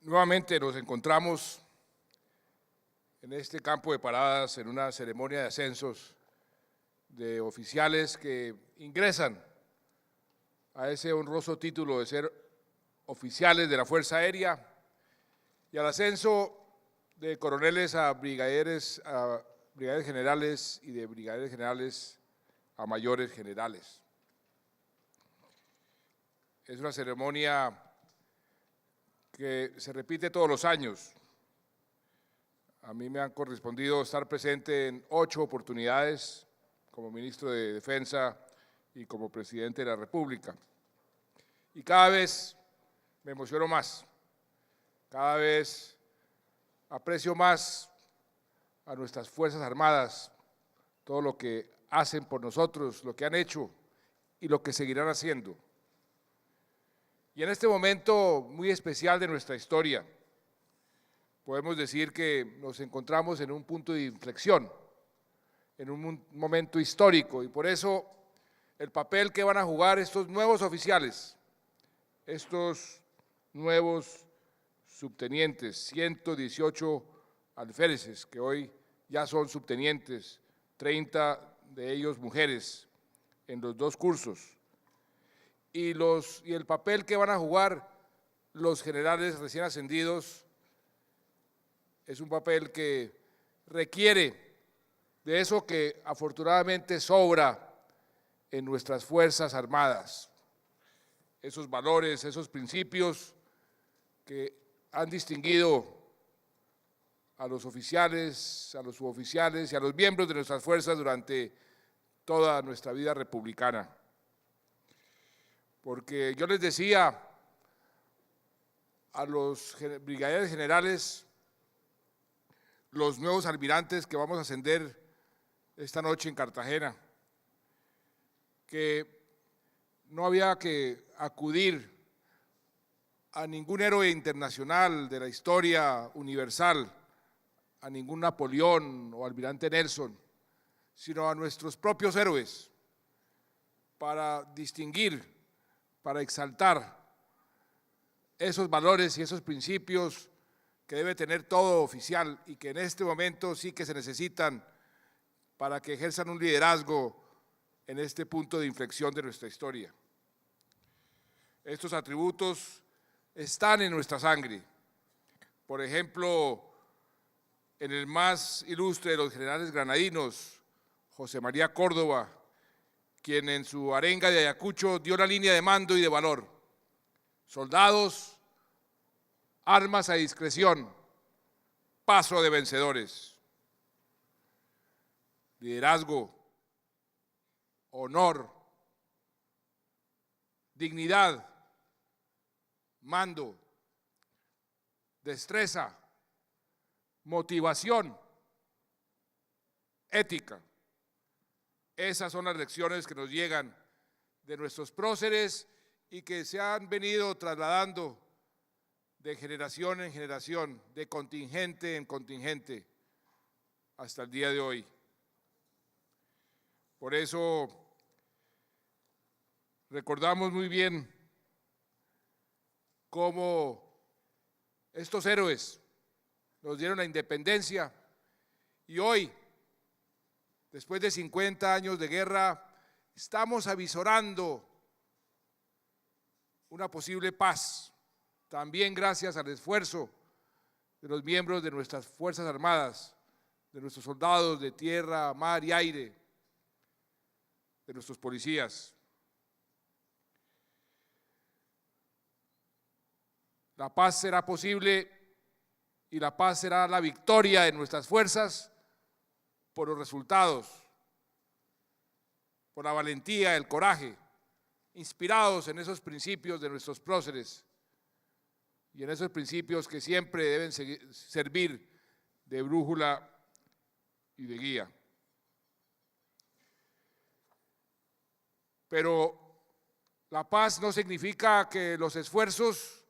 Nuevamente nos encontramos en este campo de paradas en una ceremonia de ascensos de oficiales que ingresan a ese honroso título de ser oficiales de la Fuerza Aérea y al ascenso de coroneles a brigadieres generales y de brigadieres generales a mayores generales. Es una ceremonia que se repite todos los años. A mí me han correspondido estar presente en 8 oportunidades como ministro de Defensa y como presidente de la República. Y cada vez me emociono más, cada vez aprecio más a nuestras Fuerzas Armadas, todo lo que hacen por nosotros, lo que han hecho y lo que seguirán haciendo. Y en este momento muy especial de nuestra historia, podemos decir que nos encontramos en un punto de inflexión, en un momento histórico, y por eso el papel que van a jugar estos nuevos oficiales, estos nuevos subtenientes, 118 alféreces que hoy ya son subtenientes, 30 de ellos mujeres en los 2 cursos, y el papel que van a jugar los generales recién ascendidos es un papel que requiere de eso que afortunadamente sobra en nuestras Fuerzas Armadas, esos valores, esos principios que han distinguido a los oficiales, a los suboficiales y a los miembros de nuestras fuerzas durante toda nuestra vida republicana. Porque yo les decía a los brigadieres generales, los nuevos almirantes que vamos a ascender esta noche en Cartagena, que no había que acudir a ningún héroe internacional de la historia universal, a ningún Napoleón o almirante Nelson, sino a nuestros propios héroes, para distinguir, para exaltar esos valores y esos principios que debe tener todo oficial y que en este momento sí que se necesitan para que ejerzan un liderazgo en este punto de inflexión de nuestra historia. Estos atributos están en nuestra sangre. Por ejemplo, en el más ilustre de los generales granadinos, José María Córdoba, quien en su arenga de Ayacucho dio la línea de mando y de valor. Soldados, armas a discreción, paso de vencedores. Liderazgo, honor, dignidad, mando, destreza, motivación, ética. Esas son las lecciones que nos llegan de nuestros próceres y que se han venido trasladando de generación en generación, de contingente en contingente, hasta el día de hoy. Por eso recordamos muy bien cómo estos héroes nos dieron la independencia y hoy, después de 50 años de guerra, estamos avisorando una posible paz, también gracias al esfuerzo de los miembros de nuestras Fuerzas Armadas, de nuestros soldados de tierra, mar y aire, de nuestros policías. La paz será posible y la paz será la victoria de nuestras fuerzas por los resultados, por la valentía, el coraje, inspirados en esos principios de nuestros próceres y en esos principios que siempre deben servir de brújula y de guía. Pero la paz no significa que los esfuerzos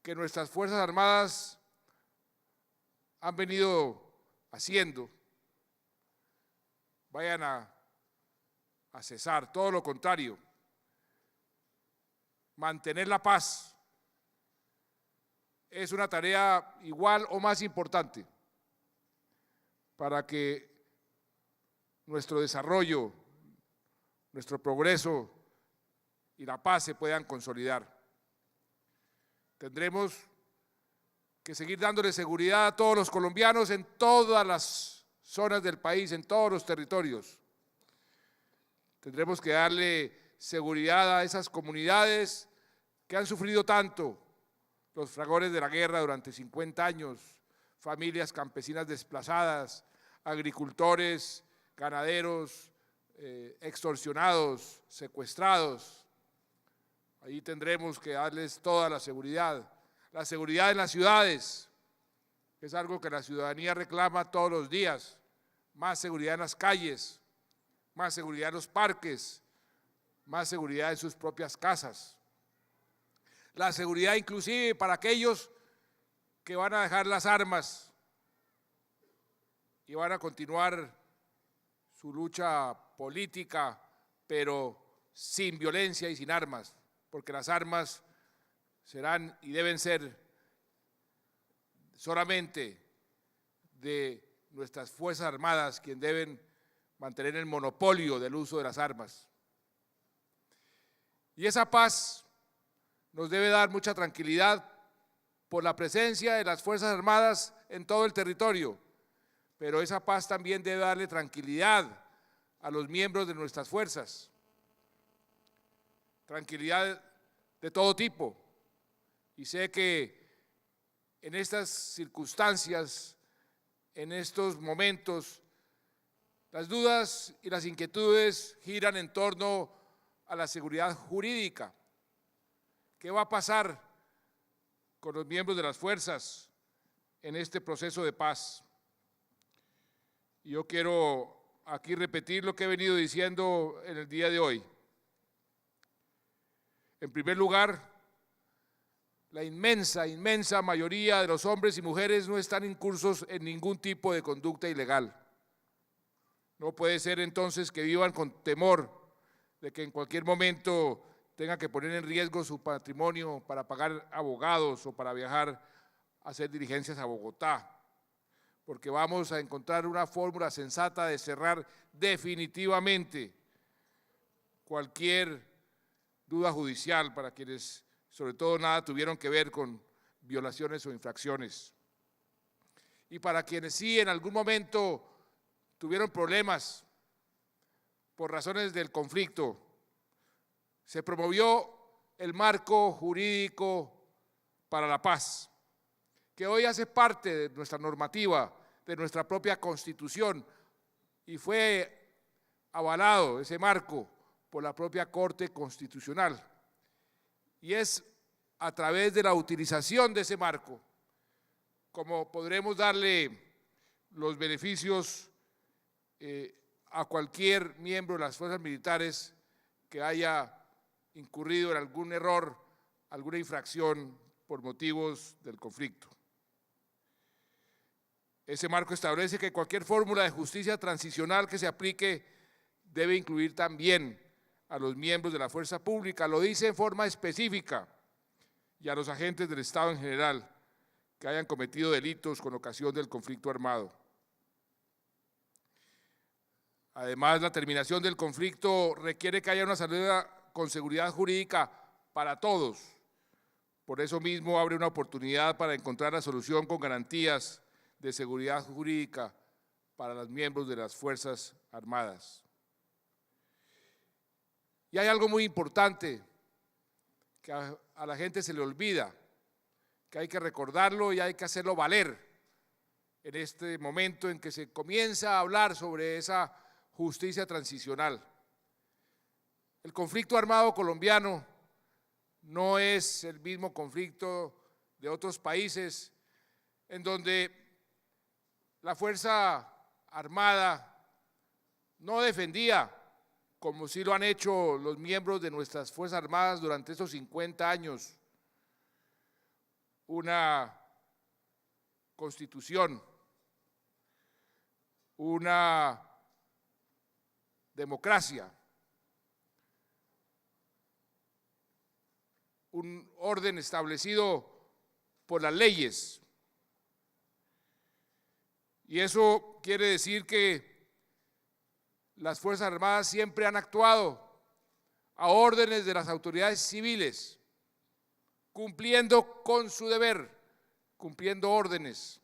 que nuestras Fuerzas Armadas han venido haciendo vayan a cesar, todo lo contrario. mantener la paz es una tarea igual o más importante para que nuestro desarrollo, nuestro progreso y la paz se puedan consolidar. Tendremos que seguir dándole seguridad a todos los colombianos en todas las zonas del país, en todos los territorios. Tendremos que darle seguridad a esas comunidades que han sufrido tanto, los fragores de la guerra durante 50 años, familias campesinas desplazadas, agricultores, ganaderos, extorsionados, secuestrados. Ahí tendremos que darles toda la seguridad en las ciudades, que es algo que la ciudadanía reclama todos los días, más seguridad en las calles, más seguridad en los parques, más seguridad en sus propias casas. La seguridad inclusive para aquellos que van a dejar las armas y van a continuar su lucha política, pero sin violencia y sin armas, porque las armas serán y deben ser solamente de nuestras Fuerzas Armadas quienes deben mantener el monopolio del uso de las armas. Y esa paz nos debe dar mucha tranquilidad por la presencia de las Fuerzas Armadas en todo el territorio, pero esa paz también debe darle tranquilidad a los miembros de nuestras fuerzas, tranquilidad de todo tipo. Y sé que en estas circunstancias, en estos momentos, las dudas y las inquietudes giran en torno a la seguridad jurídica. ¿Qué va a pasar con los miembros de las fuerzas en este proceso de paz? Y yo quiero aquí repetir lo que he venido diciendo en el día de hoy. En primer lugar, la inmensa mayoría de los hombres y mujeres no están incursos en ningún tipo de conducta ilegal. No puede ser entonces que vivan con temor de que en cualquier momento tengan que poner en riesgo su patrimonio para pagar abogados o para viajar a hacer diligencias a Bogotá, porque vamos a encontrar una fórmula sensata de cerrar definitivamente cualquier duda judicial para quienes, sobre todo, nada tuvieron que ver con violaciones o infracciones. Y para quienes sí en algún momento tuvieron problemas por razones del conflicto, se promovió el marco jurídico para la paz, que hoy hace parte de nuestra normativa, de nuestra propia Constitución, y fue avalado ese marco por la propia Corte Constitucional. Y es a través de la utilización de ese marco como podremos darle los beneficios a cualquier miembro de las fuerzas militares que haya incurrido en algún error, alguna infracción por motivos del conflicto. Ese marco establece que cualquier fórmula de justicia transicional que se aplique debe incluir también a los miembros de la fuerza pública, lo dice en forma específica, y a los agentes del Estado en general que hayan cometido delitos con ocasión del conflicto armado. Además, la terminación del conflicto requiere que haya una salida con seguridad jurídica para todos. Por eso mismo abre una oportunidad para encontrar la solución con garantías de seguridad jurídica para los miembros de las Fuerzas Armadas. Y hay algo muy importante que a la gente se le olvida, que hay que recordarlo y hay que hacerlo valer en este momento en que se comienza a hablar sobre esa justicia transicional. El conflicto armado colombiano no es el mismo conflicto de otros países en donde la Fuerza Armada no defendía, como sí lo han hecho los miembros de nuestras Fuerzas Armadas durante estos 50 años, una constitución, una democracia, un orden establecido por las leyes. Y eso quiere decir que las Fuerzas Armadas siempre han actuado a órdenes de las autoridades civiles, cumpliendo con su deber, cumpliendo órdenes,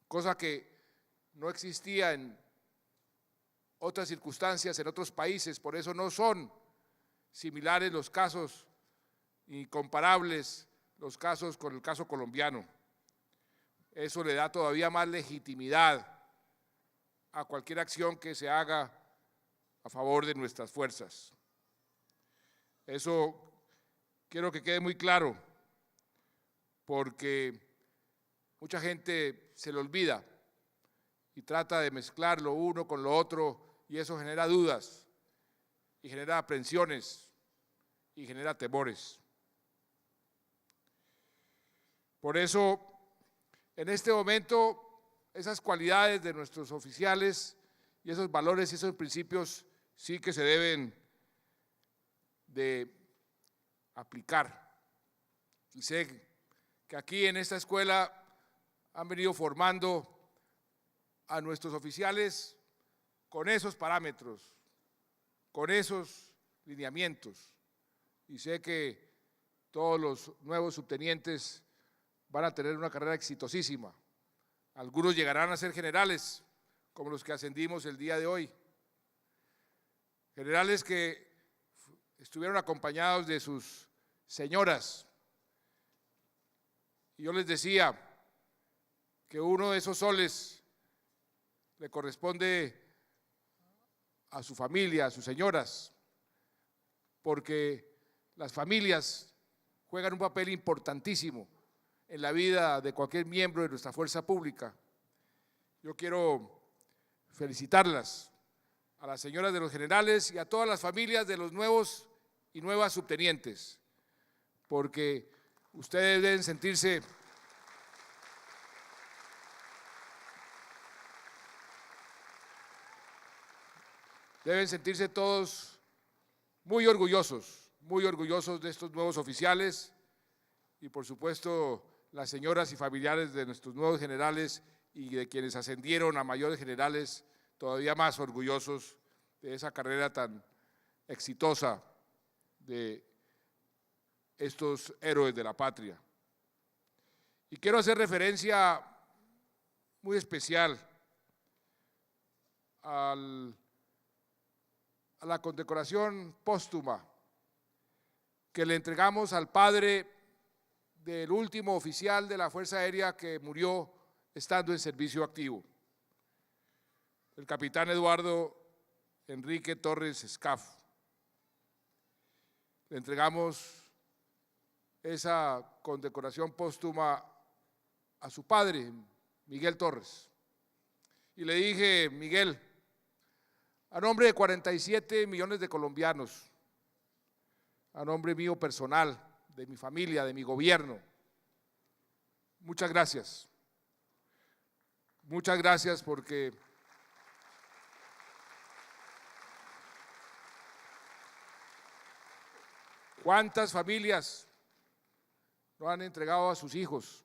cosa que no existía en otras circunstancias en otros países. Por eso no son similares los casos ni comparables los casos con el caso colombiano. Eso le da todavía más legitimidad a cualquier acción que se haga a favor de nuestras fuerzas. Eso quiero que quede muy claro, porque mucha gente se le olvida y trata de mezclar lo uno con lo otro, y eso genera dudas, y genera aprensiones, y genera temores. Por eso, en este momento, esas cualidades de nuestros oficiales y esos valores y esos principios sí que se deben de aplicar. Y sé que aquí en esta escuela han venido formando a nuestros oficiales con esos parámetros, con esos lineamientos, y sé que todos los nuevos subtenientes van a tener una carrera exitosísima. Algunos llegarán a ser generales, como los que ascendimos el día de hoy. Generales que estuvieron acompañados de sus señoras. Y yo les decía que uno de esos soles le corresponde a su familia, a sus señoras, porque las familias juegan un papel importantísimo en la vida de cualquier miembro de nuestra fuerza pública. Yo quiero felicitarlas, a las señoras de los generales y a todas las familias de los nuevos y nuevas subtenientes, porque ustedes deben sentirse todos muy orgullosos de estos nuevos oficiales, y por supuesto las señoras y familiares de nuestros nuevos generales y de quienes ascendieron a mayores generales, todavía más orgullosos de esa carrera tan exitosa de estos héroes de la patria. Y quiero hacer referencia muy especial a la condecoración póstuma que le entregamos al padre del último oficial de la Fuerza Aérea que murió estando en servicio activo, el capitán Eduardo Enrique Torres Escaf. Le entregamos esa condecoración póstuma a su padre, Miguel Torres. Y le dije: Miguel, a nombre de 47 millones de colombianos, a nombre mío personal, de mi familia, de mi gobierno, muchas gracias. Muchas gracias, porque ¿cuántas familias no han entregado a sus hijos?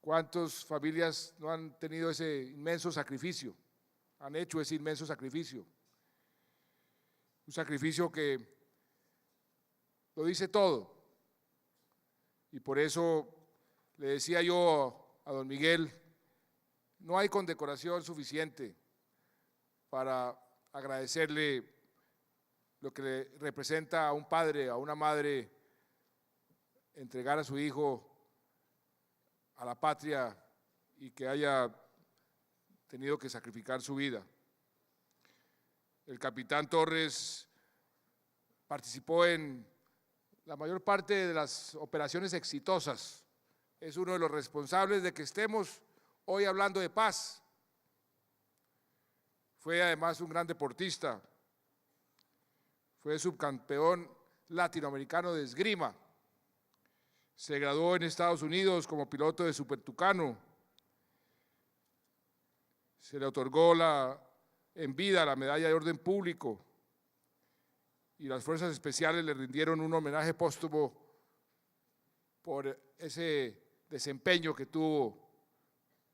¿Cuántas familias no han tenido ese inmenso sacrificio? Han hecho ese inmenso sacrificio. Un sacrificio que lo dice todo. Y por eso le decía yo a don Miguel, no hay condecoración suficiente para agradecerle lo que le representa a un padre, a una madre, entregar a su hijo a la patria y que haya tenido que sacrificar su vida. El capitán Torres participó en la mayor parte de las operaciones exitosas. Es uno de los responsables de que estemos hoy hablando de paz. Fue además un gran deportista. Fue subcampeón latinoamericano de esgrima. Se graduó en Estados Unidos como piloto de Super Tucano. Se le otorgó en vida la medalla de orden público. y las fuerzas especiales le rindieron un homenaje póstumo por ese desempeño que tuvo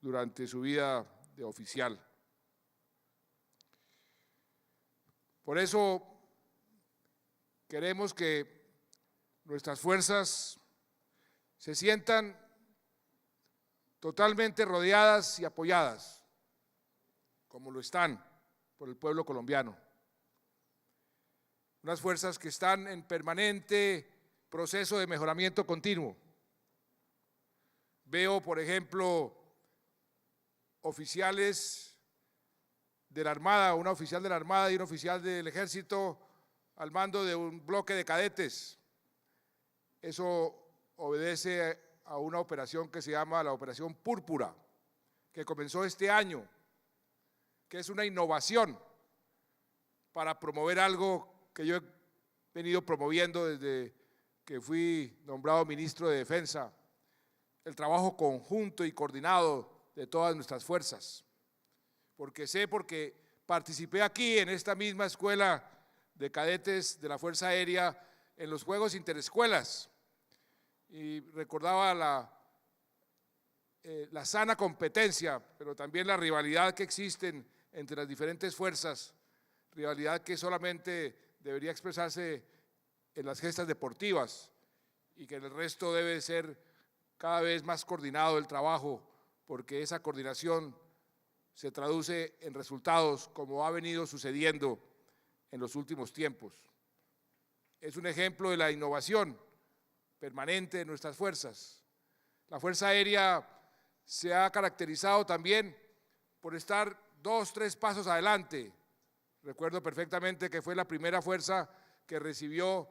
durante su vida de oficial. Por eso queremos que nuestras fuerzas se sientan totalmente rodeadas y apoyadas, como lo están por el pueblo colombiano. Unas fuerzas que están en permanente proceso de mejoramiento continuo. Veo, por ejemplo, oficiales de la Armada, una oficial de la Armada y un oficial del Ejército al mando de un bloque de cadetes. Eso obedece a una operación que se llama la Operación Púrpura, que comenzó este año, que es una innovación para promover algo que yo he venido promoviendo desde que fui nombrado ministro de Defensa, el trabajo conjunto y coordinado de todas nuestras fuerzas. Porque participé aquí en esta misma escuela de cadetes de la Fuerza Aérea en los Juegos Interescuelas y recordaba la sana competencia, pero también la rivalidad que existen entre las diferentes fuerzas, rivalidad que solamente debería expresarse en las gestas deportivas y que en el resto debe ser cada vez más coordinado el trabajo, porque esa coordinación se traduce en resultados como ha venido sucediendo en los últimos tiempos. Es un ejemplo de la innovación permanente de nuestras fuerzas. La Fuerza Aérea se ha caracterizado también por estar 2, 3 pasos adelante. Recuerdo perfectamente que fue la primera fuerza que recibió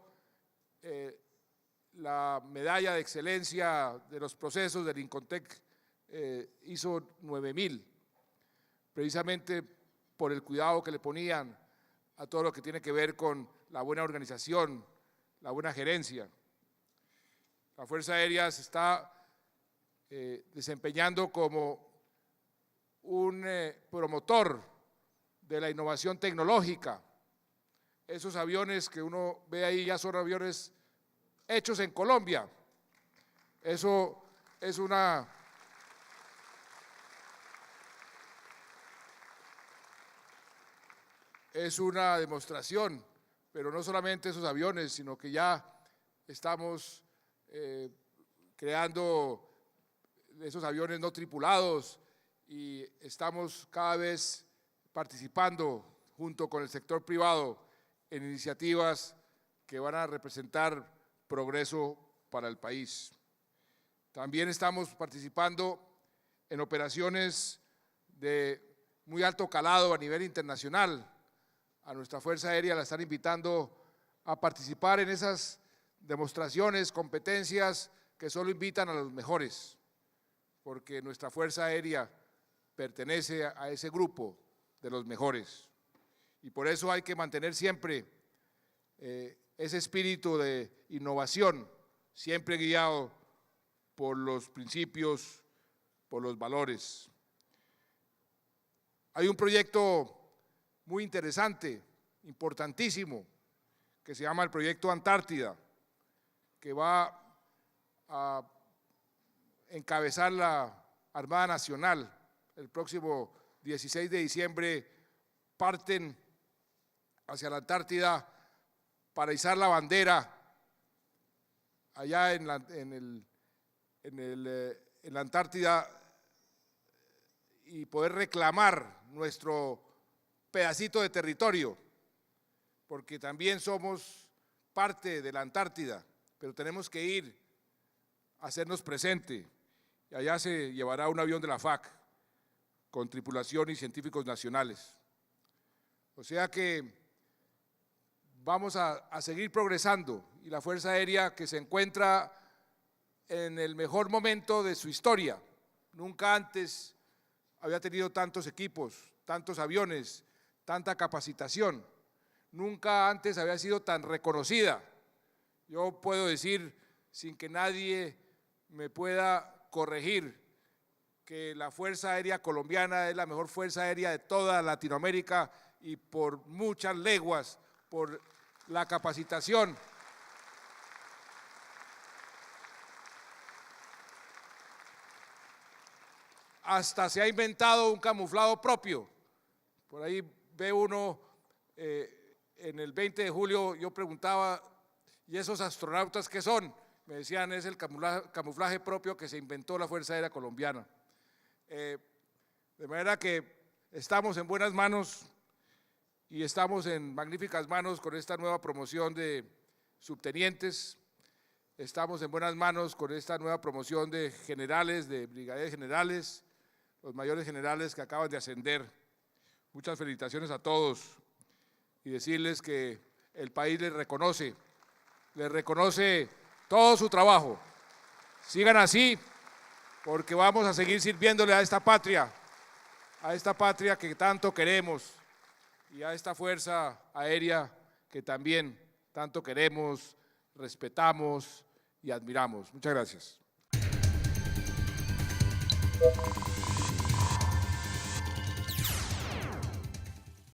la medalla de excelencia de los procesos del Incontec ISO 9000, precisamente por el cuidado que le ponían a todo lo que tiene que ver con la buena organización, la buena gerencia. La Fuerza Aérea se está desempeñando como un promotor de la innovación tecnológica. Esos aviones que uno ve ahí ya son aviones hechos en Colombia. Eso es una demostración, pero no solamente esos aviones, sino que ya estamos creando esos aviones no tripulados y estamos cada vez participando junto con el sector privado en iniciativas que van a representar progreso para el país. También estamos participando en operaciones de muy alto calado a nivel internacional. A nuestra Fuerza Aérea la están invitando a participar en esas demostraciones, competencias que solo invitan a los mejores, porque nuestra Fuerza Aérea pertenece a ese grupo de los mejores. Y por eso hay que mantener siempre ese espíritu de innovación, siempre guiado por los principios, por los valores. Hay un proyecto muy interesante, importantísimo, que se llama el Proyecto Antártida, que va a encabezar la Armada Nacional. El próximo 16 de diciembre parten hacia la Antártida para izar la bandera allá en la Antártida y poder reclamar nuestro pedacito de territorio, porque también somos parte de la Antártida, pero tenemos que ir a hacernos presente. Y allá se llevará un avión de la FAC con tripulación y científicos nacionales. O sea que vamos a seguir progresando y la Fuerza Aérea, que se encuentra en el mejor momento de su historia. Nunca antes había tenido tantos equipos, tantos aviones, tanta capacitación. Nunca antes había sido tan reconocida. Yo puedo decir, sin que nadie me pueda corregir, que la Fuerza Aérea Colombiana es la mejor Fuerza Aérea de toda Latinoamérica y por muchas leguas, por la capacitación. Hasta se ha inventado un camuflado propio. Por ahí ve uno, en el 20 de julio yo preguntaba, ¿y esos astronautas qué son? Me decían, es el camuflaje propio que se inventó la Fuerza Aérea Colombiana. De manera que estamos en buenas manos y estamos en magníficas manos con esta nueva promoción de subtenientes. Estamos en buenas manos con esta nueva promoción de generales, de brigadieres generales, los mayores generales que acaban de ascender. Muchas felicitaciones a todos y decirles que el país les reconoce todo su trabajo. Sigan así, porque vamos a seguir sirviéndole a esta patria que tanto queremos y a esta Fuerza Aérea que también tanto queremos, respetamos y admiramos. Muchas gracias.